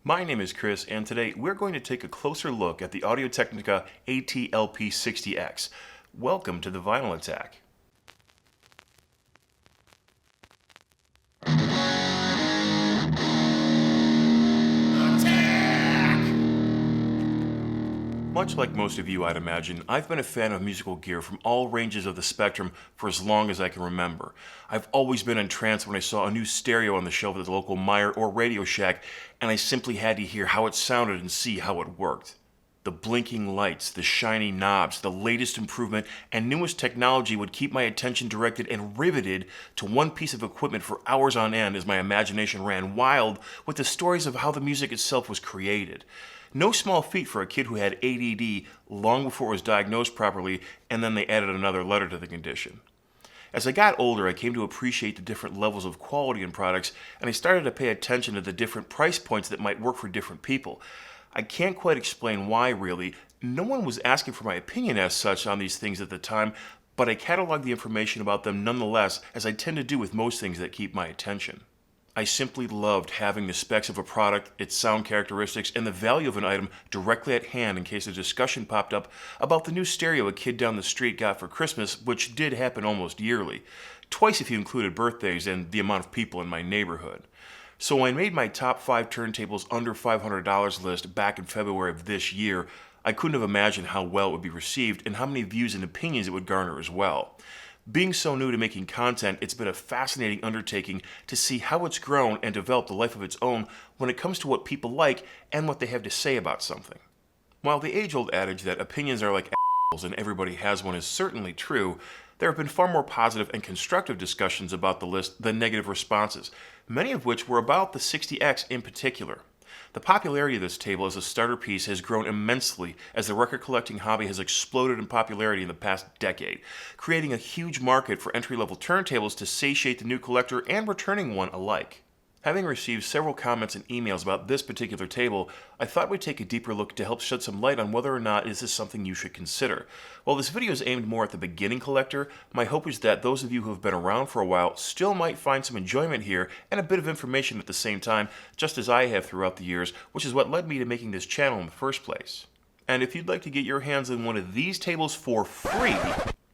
My name is Chris, and today we're going to take a closer look at the Audio-Technica AT-LP60X. Welcome to the Vinyl Attack. Much like most of you, I'd imagine, I've been a fan of musical gear from all ranges of the spectrum for as long as I can remember. I've always been entranced when I saw a new stereo on the shelf at the local Meijer or Radio Shack, and I simply had to hear how it sounded and see how it worked. The blinking lights, the shiny knobs, the latest improvement, and newest technology would keep my attention directed and riveted to one piece of equipment for hours on end as my imagination ran wild with the stories of how the music itself was created. No small feat for a kid who had ADD long before it was diagnosed properly, and then they added another letter to the condition. As I got older, I came to appreciate the different levels of quality in products, and I started to pay attention to the different price points that might work for different people. I can't quite explain why, really. No one was asking for my opinion as such on these things at the time, but I cataloged the information about them nonetheless, as I tend to do with most things that keep my attention. I simply loved having the specs of a product, its sound characteristics, and the value of an item directly at hand in case a discussion popped up about the new stereo a kid down the street got for Christmas, which did happen almost yearly. Twice if you included birthdays and the amount of people in my neighborhood. So when I made my top 5 turntables under $500 list back in February of this year, I couldn't have imagined how well it would be received and how many views and opinions it would garner as well. Being so new to making content, it's been a fascinating undertaking to see how it's grown and developed a life of its own when it comes to what people like and what they have to say about something. While the age-old adage that opinions are like assholes and everybody has one is certainly true, there have been far more positive and constructive discussions about the list than negative responses, many of which were about the 60X in particular. The popularity of this table as a starter piece has grown immensely as the record collecting hobby has exploded in popularity in the past decade, creating a huge market for entry-level turntables to satiate the new collector and returning one alike. Having received several comments and emails about this particular table, I thought we'd take a deeper look to help shed some light on whether or not this is something you should consider. While this video is aimed more at the beginning collector, my hope is that those of you who have been around for a while still might find some enjoyment here and a bit of information at the same time, just as I have throughout the years, which is what led me to making this channel in the first place. And if you'd like to get your hands on one of these tables for free,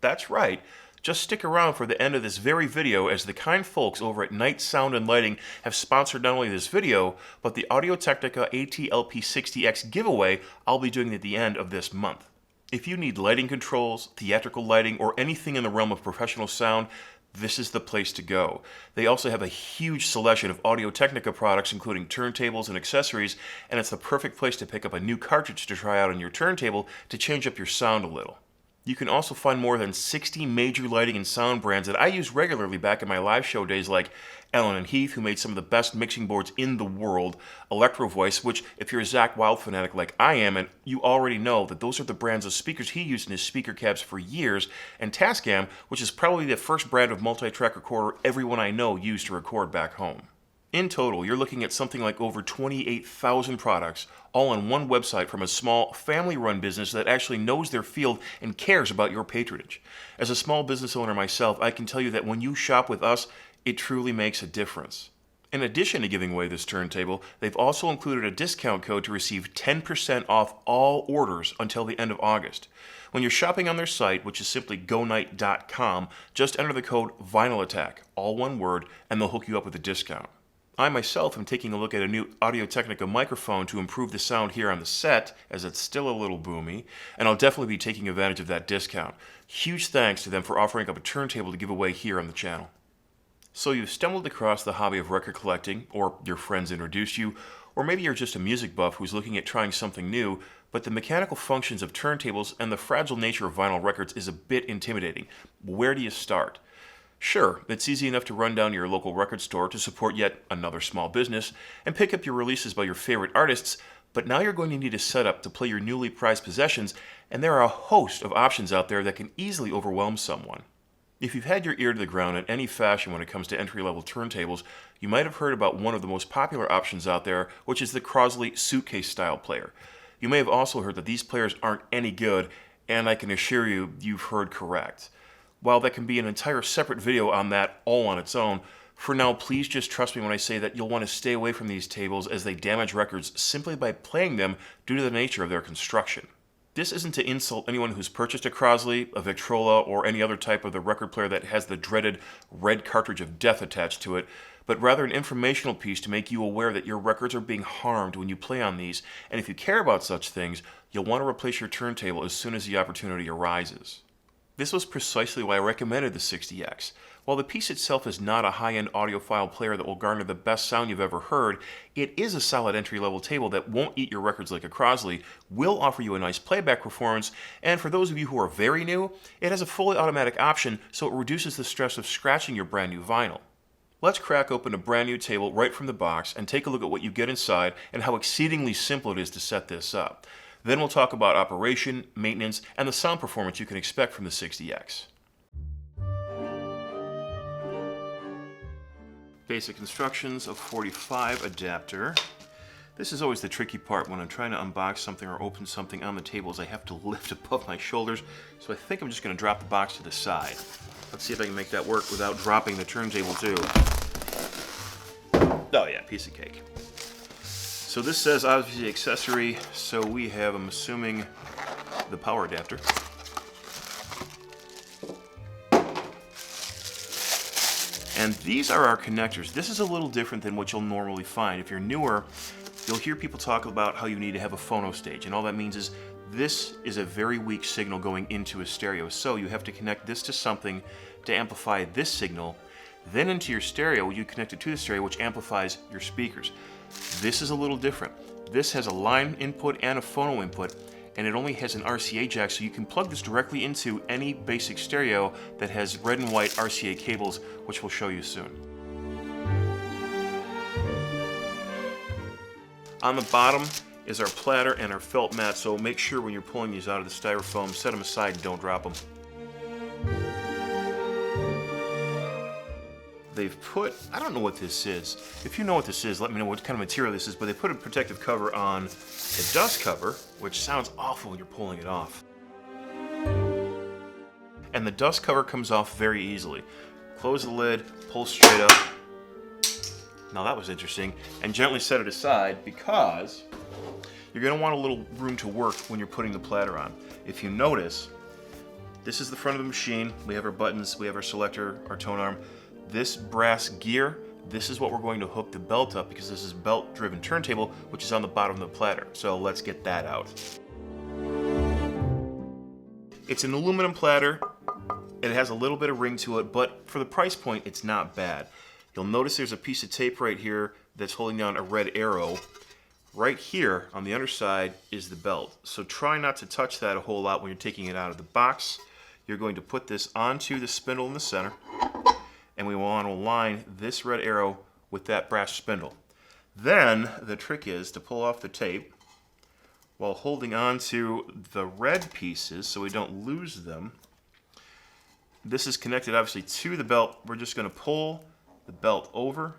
that's right, just stick around for the end of this very video as the kind folks over at Night Sound and Lighting have sponsored not only this video, but the Audio-Technica AT-LP60X giveaway I'll be doing at the end of this month. If you need lighting controls, theatrical lighting, or anything in the realm of professional sound, this is the place to go. They also have a huge selection of Audio-Technica products, including turntables and accessories, and it's the perfect place to pick up a new cartridge to try out on your turntable to change up your sound a little. You can also find more than 60 major lighting and sound brands that I use regularly back in my live show days, like Allen & Heath, who made some of the best mixing boards in the world, Electro Voice, which if you're a Zakk Wylde fanatic like I am, and you already know that those are the brands of speakers he used in his speaker cabs for years, and Tascam, which is probably the first brand of multi-track recorder everyone I know used to record back home. In total, you're looking at something like over 28,000 products, all on one website from a small, family-run business that actually knows their field and cares about your patronage. As a small business owner myself, I can tell you that when you shop with us, it truly makes a difference. In addition to giving away this turntable, they've also included a discount code to receive 10% off all orders until the end of August. When you're shopping on their site, which is simply gonite.com, just enter the code VinylAttack, all one word, and they'll hook you up with a discount. I myself am taking a look at a new Audio-Technica microphone to improve the sound here on the set, as it's still a little boomy, and I'll definitely be taking advantage of that discount. Huge thanks to them for offering up a turntable to give away here on the channel. So you've stumbled across the hobby of record collecting, or your friends introduced you, or maybe you're just a music buff who's looking at trying something new, but the mechanical functions of turntables and the fragile nature of vinyl records is a bit intimidating. Where do you start? Sure, it's easy enough to run down to your local record store to support yet another small business and pick up your releases by your favorite artists, but now you're going to need a setup to play your newly prized possessions, and there are a host of options out there that can easily overwhelm someone. If you've had your ear to the ground in any fashion when it comes to entry-level turntables, you might have heard about one of the most popular options out there, which is the Crosley suitcase-style player. You may have also heard that these players aren't any good, and I can assure you, you've heard correct. While that can be an entire separate video on that all on its own, For now, please just trust me when I say that you'll want to stay away from these tables as they damage records simply by playing them due to the nature of their construction. This isn't to insult anyone who's purchased a Crosley, a Victrola, or any other type of the record player that has the dreaded red cartridge of death attached to it, but rather an informational piece to make you aware that your records are being harmed when you play on these, and if you care about such things, you'll want to replace your turntable as soon as the opportunity arises. This was precisely why I recommended the 60X. While the piece itself is not a high-end audiophile player that will garner the best sound you've ever heard, it is a solid entry-level table that won't eat your records like a Crosley, will offer you a nice playback performance, and for those of you who are very new, it has a fully automatic option so it reduces the stress of scratching your brand new vinyl. Let's crack open a brand new table right from the box and take a look at what you get inside and how exceedingly simple it is to set this up. Then we'll talk about operation, maintenance, and the sound performance you can expect from the 60X. Basic instructions of 45 adapter. This is always the tricky part when I'm trying to unbox something or open something on the tables. I have to lift above my shoulders, so I think I'm just going to drop the box to the side. Let's see if I can make that work without dropping the turntable too. Oh yeah, piece of cake. So this says obviously accessory, so we have, I'm assuming, the power adapter. And these are our connectors. This is a little different than what you'll normally find. If you're newer, you'll hear people talk about how you need to have a phono stage, and all that means is this is a very weak signal going into a stereo, so you have to connect this to something to amplify this signal, then into your stereo, you connect it to the stereo, which amplifies your speakers. This is a little different. This has a line input and a phono input, and it only has an RCA jack, so you can plug this directly into any basic stereo that has red and white RCA cables, which we'll show you soon. On the bottom is our platter and our felt mat, so make sure when you're pulling these out of the styrofoam, set them aside and don't drop them. They've put, I don't know what this is. If you know what this is, let me know what kind of material this is, but they put a protective cover on the dust cover, which sounds awful when you're pulling it off. And the dust cover comes off very easily. Close the lid, pull straight up. Now that was interesting. And gently set it aside because you're going to want a little room to work when you're putting the platter on. If you notice, this is the front of the machine. We have our buttons, we have our selector, our tone arm. This brass gear, this is what we're going to hook the belt up because this is belt-driven turntable, which is on the bottom of the platter. So let's get that out. It's an aluminum platter. It has a little bit of ring to it, but for the price point, it's not bad. You'll notice there's a piece of tape right here that's holding down a red arrow. Right here on the underside is the belt. So try not to touch that a whole lot when you're taking it out of the box. You're going to put this onto the spindle in the center, and we want to align this red arrow with that brass spindle. Then the trick is to pull off the tape while holding on to the red pieces so we don't lose them. This is connected obviously to the belt. We're just going to pull the belt over,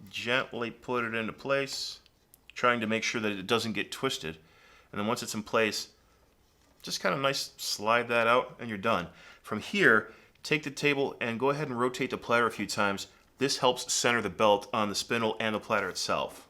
gently put it into place, trying to make sure that it doesn't get twisted. And then once it's in place, just kind of nice slide that out and you're done. From here, take the table and go ahead and rotate the platter a few times. This helps center the belt on the spindle and the platter itself.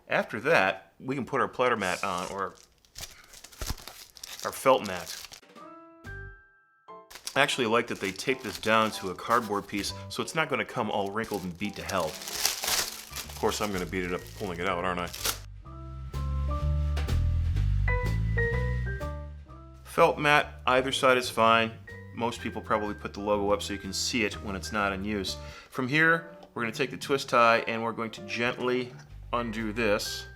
After that, we can put our platter mat on, or our felt mat. I actually like that they tape this down to a cardboard piece so it's not going to come all wrinkled and beat to hell. Of course, I'm going to beat it up pulling it out, aren't I? Felt mat, either side is fine. Most people probably put the logo up so you can see it when it's not in use. From here, we're going to take the twist tie and we're going to gently undo this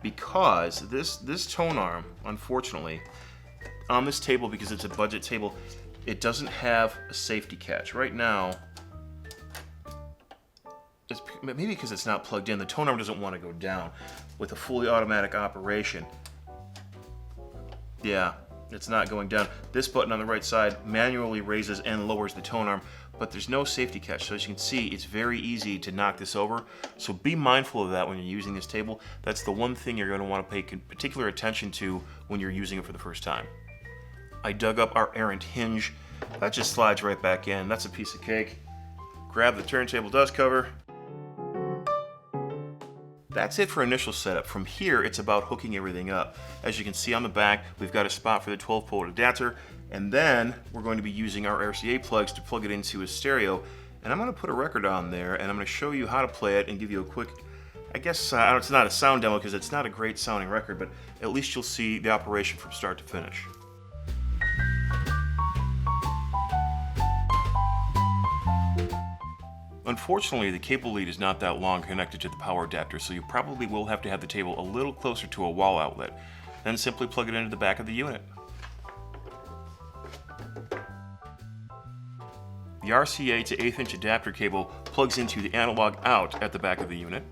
because this tone arm, unfortunately, on this table, because it's a budget table, it doesn't have a safety catch. Right now, it's maybe because it's not plugged in, the tone arm doesn't want to go down with a fully automatic operation. Yeah. It's not going down. This button on the right side manually raises and lowers the tone arm, but there's no safety catch. So as you can see, it's very easy to knock this over. So be mindful of that when you're using this table. That's the one thing you're going to want to pay particular attention to when you're using it for the first time. I dug up our errant hinge. That just slides right back in. That's a piece of cake. grab the turntable dust cover. That's it for initial setup. From here, it's about hooking everything up. As you can see on the back, we've got a spot for the 12-port adapter, and then we're going to be using our RCA plugs to plug it into a stereo. And I'm going to put a record on there, and I'm going to show you how to play it and give you a quick, I guess it's not a sound demo because it's not a great sounding record, but at least you'll see the operation from start to finish. Unfortunately, the cable lead is not that long connected to the power adapter, so you probably will have to have the table a little closer to a wall outlet. Then simply plug it into the back of the unit. The RCA to 1/8 inch adapter cable plugs into the analog out at the back of the unit.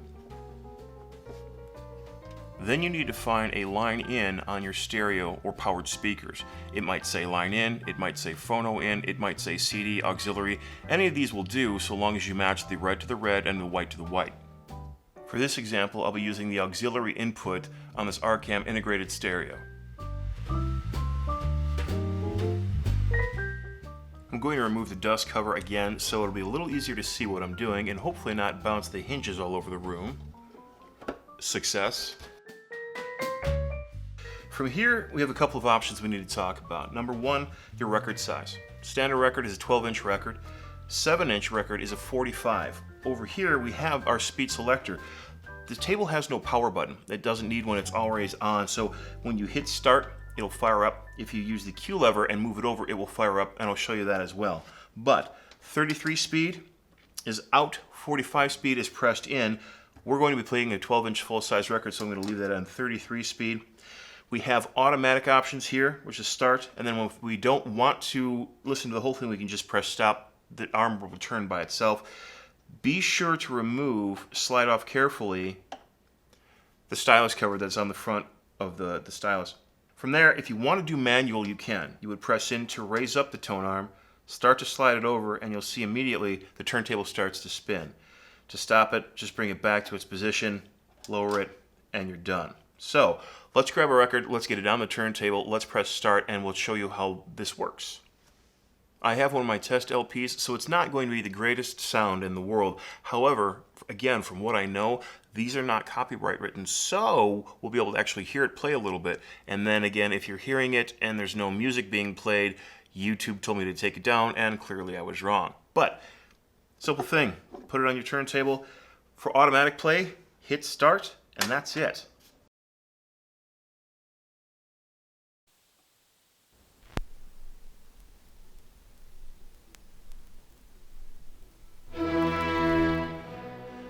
Then you need to find a line in on your stereo or powered speakers. It might say line in, it might say phono in, it might say CD, auxiliary. Any of these will do so long as you match the red to the red and the white to the white. For this example, I'll be using the auxiliary input on this Arcam integrated stereo. I'm going to remove the dust cover again so it'll be a little easier to see what I'm doing and hopefully not bounce the hinges all over the room. Success. From here, we have a couple of options we need to talk about. Number one, your record size. Standard record is a 12-inch record. 7-inch record is a 45. Over here, we have our speed selector. The table has no power button. It doesn't need one, it's always on. So when you hit start, it'll fire up. If you use the Q lever and move it over, it will fire up, and I'll show you that as well. But 33 speed is out, 45 speed is pressed in. We're going to be playing a 12-inch full-size record, so I'm going to leave that on 33 speed. We have automatic options here, which is start, and then if we don't want to listen to the whole thing, we can just press stop. The arm will turn by itself. Be sure to remove, slide off carefully, the stylus cover that's on the front of the stylus. From there, if you want to do manual, you can. You would press in to raise up the tone arm, start to slide it over, and you'll see immediately the turntable starts to spin. To stop it, just bring it back to its position, lower it, and you're done. So, let's grab a record, let's get it on the turntable, let's press start, and we'll show you how this works. I have one of my test LPs, so it's not going to be the greatest sound in the world. However, again, from what I know, these are not copyright written, so we'll be able to actually hear it play a little bit. And then again, if you're hearing it and there's no music being played, YouTube told me to take it down, and clearly I was wrong. But, simple thing, put it on your turntable. For automatic play, hit start, and that's it.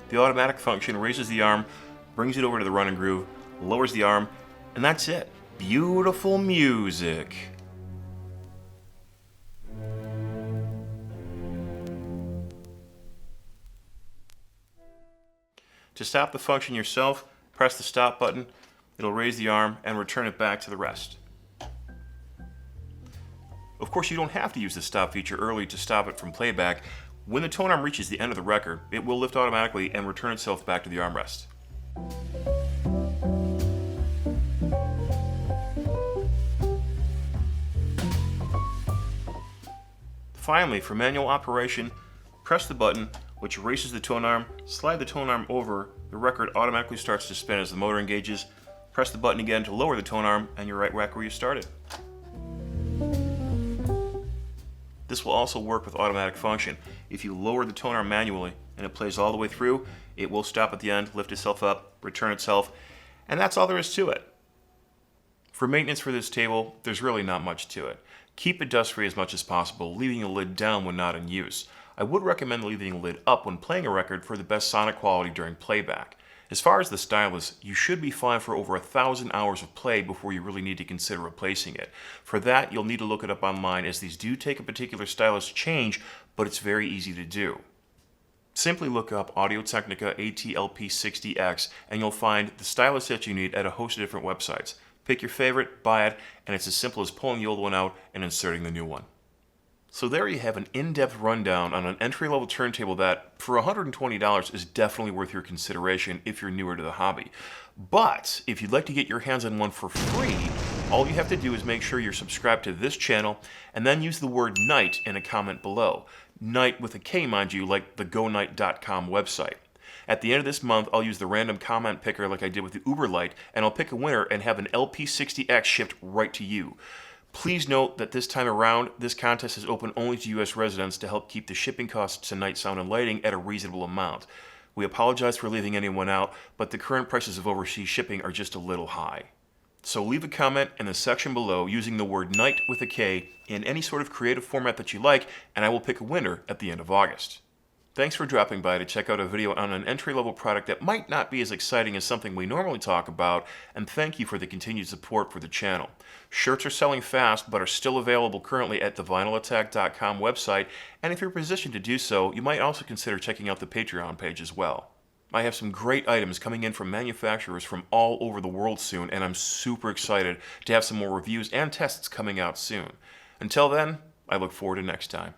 The automatic function raises the arm, brings it over to the running groove, lowers the arm, and that's it. Beautiful music. To stop the function yourself, press the stop button. It'll raise the arm and return it back to the rest. Of course, you don't have to use the stop feature early to stop it from playback. When the tone arm reaches the end of the record, it will lift automatically and return itself back to the armrest. Finally, for manual operation, press the button, which raises the tone arm, slide the tone arm over, the record automatically starts to spin as the motor engages, press the button again to lower the tone arm, and you're right back where you started. This will also work with automatic function. If you lower the tone arm manually and it plays all the way through, it will stop at the end, lift itself up, return itself, and that's all there is to it. For maintenance for this table, there's really not much to it. Keep it dust-free as much as possible, leaving the lid down when not in use. I would recommend leaving the lid up when playing a record for the best sonic quality during playback. As far as the stylus, you should be fine for over 1,000 hours of play before you really need to consider replacing it. For that, you'll need to look it up online, as these do take a particular stylus change, but it's very easy to do. Simply look up Audio-Technica AT-LP60X and you'll find the stylus that you need at a host of different websites. Pick your favorite, buy it, and it's as simple as pulling the old one out and inserting the new one. So there you have an in-depth rundown on an entry-level turntable that, for $120, is definitely worth your consideration if you're newer to the hobby. But if you'd like to get your hands on one for free, all you have to do is make sure you're subscribed to this channel and then use the word night in a comment below. Night with a K, mind you, like the GoNight.com website. At the end of this month, I'll use the random comment picker like I did with the Uberlight, and I'll pick a winner and have an LP60X shipped right to you. Please note that this time around, this contest is open only to U.S. residents to help keep the shipping costs to Night Sound and Lighting at a reasonable amount. We apologize for leaving anyone out, but the current prices of overseas shipping are just a little high. So leave a comment in the section below using the word night with a K in any sort of creative format that you like, and I will pick a winner at the end of August. Thanks for dropping by to check out a video on an entry-level product that might not be as exciting as something we normally talk about, and thank you for the continued support for the channel. Shirts are selling fast, but are still available currently at the vinylattack.com website, and if you're positioned to do so, you might also consider checking out the Patreon page as well. I have some great items coming in from manufacturers from all over the world soon, and I'm super excited to have some more reviews and tests coming out soon. Until then, I look forward to next time.